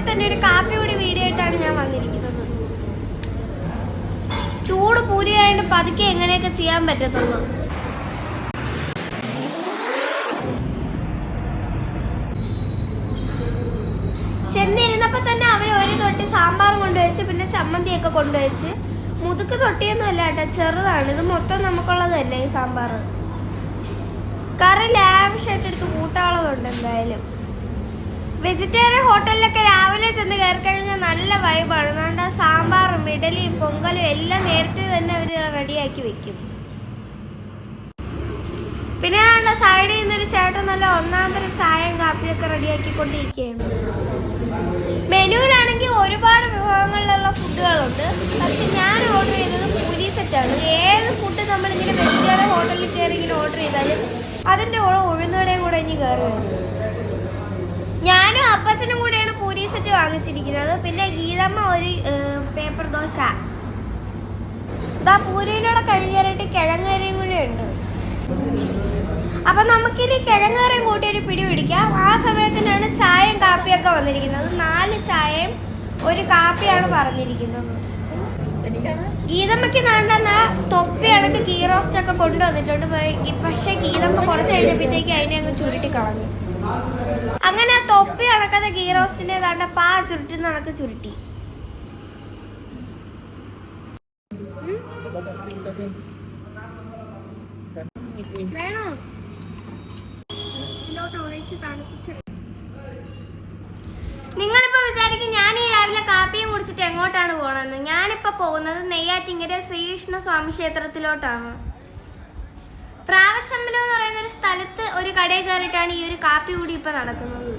തന്നെ ഒരു കാപ്പി കൂടി വീഡിയോ ആയിട്ടാണ് ഞാൻ വന്നിരിക്കുന്നത്. ചൂട് പൂരിയായിട്ട് പതുക്കെ എങ്ങനെയൊക്കെ ചെയ്യാൻ പറ്റത്തുള്ളൂ. ചെന്നിരുന്നപ്പോ തന്നെ അവർ ഒരു തൊട്ടി സാമ്പാർ കൊണ്ടുവച്ച്, പിന്നെ ചമ്മന്തിയൊക്കെ കൊണ്ടുവച്ച്. മുതുക്ക് തൊട്ടിയൊന്നും അല്ല കേട്ടോ, ചെറുതാണ്. ഇത് മൊത്തം നമുക്കുള്ളതല്ലേ ഈ സാമ്പാർ. കറി ലാവിഷായിട്ട് എടുത്ത് കൂട്ടാനുള്ളതുണ്ട്. എന്തായാലും വെജിറ്റേറിയൻ ഹോട്ടലിലൊക്കെ രാവിലെ ചെന്ന് കയറി കഴിഞ്ഞാൽ നല്ല വൈബാണ്. അതുകൊണ്ട് സാമ്പാറും ഇഡലിയും പൊങ്കലും എല്ലാം നേരത്തെ തന്നെ അവർ റെഡിയാക്കി വെക്കും. പിന്നെ നമ്മുടെ സൈഡിൽ നിന്നൊരു ചേട്ടൻ നല്ല ഒന്നാന്തരം ചായയും കാപ്പിയൊക്കെ റെഡിയാക്കിക്കൊണ്ടിരിക്കുകയാണ്. മെനുവിലാണെങ്കിൽ ഒരുപാട് വിഭവങ്ങളിലുള്ള ഫുഡുകളുണ്ട്. പക്ഷെ ഞാൻ ഓർഡർ ചെയ്തത് പൂരി സെറ്റാണ്. ഏത് ഫുഡ് നമ്മളിങ്ങനെ വെജിറ്റേറിയൻ ഹോട്ടലിൽ കയറി ഇങ്ങനെ ഓർഡർ ചെയ്താലും അതിൻ്റെ കൂടെ ഉഴുന്നുവടയും കൂടെ ഇനി കയറി വരും. ഞാനും അപ്പച്ചനും കൂടെയാണ് പൂരി സെറ്റ് വാങ്ങിച്ചിരിക്കുന്നത്. പിന്നെ ഗീതമ്മ ഒരു പേപ്പർ ദോശ. ഇതാ പൂരിയിലൂടെ കഴിഞ്ഞേറിയിട്ട് കിഴങ്ങേറിയും കൂടെ ഉണ്ട്. അപ്പം നമുക്കിനി കിഴങ്ങേറിയും കൂട്ടി ഒരു പിടി പിടിക്കാം. ആ സമയത്തിനാണ് ചായയും കാപ്പിയൊക്കെ വന്നിരിക്കുന്നത്. 4 ചായയും ഒരു കാപ്പിയാണ് പറഞ്ഞിരിക്കുന്നത്. ഗീതമ്മയ്ക്ക് നാണ്ടെന്ന തൊപ്പി കണക്ക് ഗീ റോസ്റ്റ് ഒക്കെ കൊണ്ടുവന്നിട്ടുണ്ട്. പക്ഷെ ഗീതമ്മ കുറച്ച് കഴിഞ്ഞപ്പോഴത്തേക്ക് അതിനെ അങ്ങ് ചുരുട്ടി കളഞ്ഞു. അങ്ങനെ ആ തൊപ്പി കണക്കാതെ ഗീ റോസ്റ്റിന്റെ താണ്ട പാ ചുരുട്ടി നടക്ക് ചുരുട്ടി. വേണോ? നിങ്ങളിപ്പോ വിചാരിക്കും ഞാൻ ഈ രാവിലെ കാപ്പിയും കുടിച്ചിട്ട് എങ്ങോട്ടാണ് പോകണമെന്ന്. ഞാനിപ്പോ പോകുന്നത് നെയ്യാറ്റിങ്കര ശ്രീകൃഷ്ണ സ്വാമി ക്ഷേത്രത്തിലോട്ടാണ്. പ്രാവച്ചമ്പലം എന്ന് പറയുന്ന ഒരു സ്ഥലത്ത് ഒരു കടയിൽ കയറിയിട്ടാണ് ഈ ഒരു കാപ്പി കൂടി ഇപ്പൊ നടക്കുന്നത്.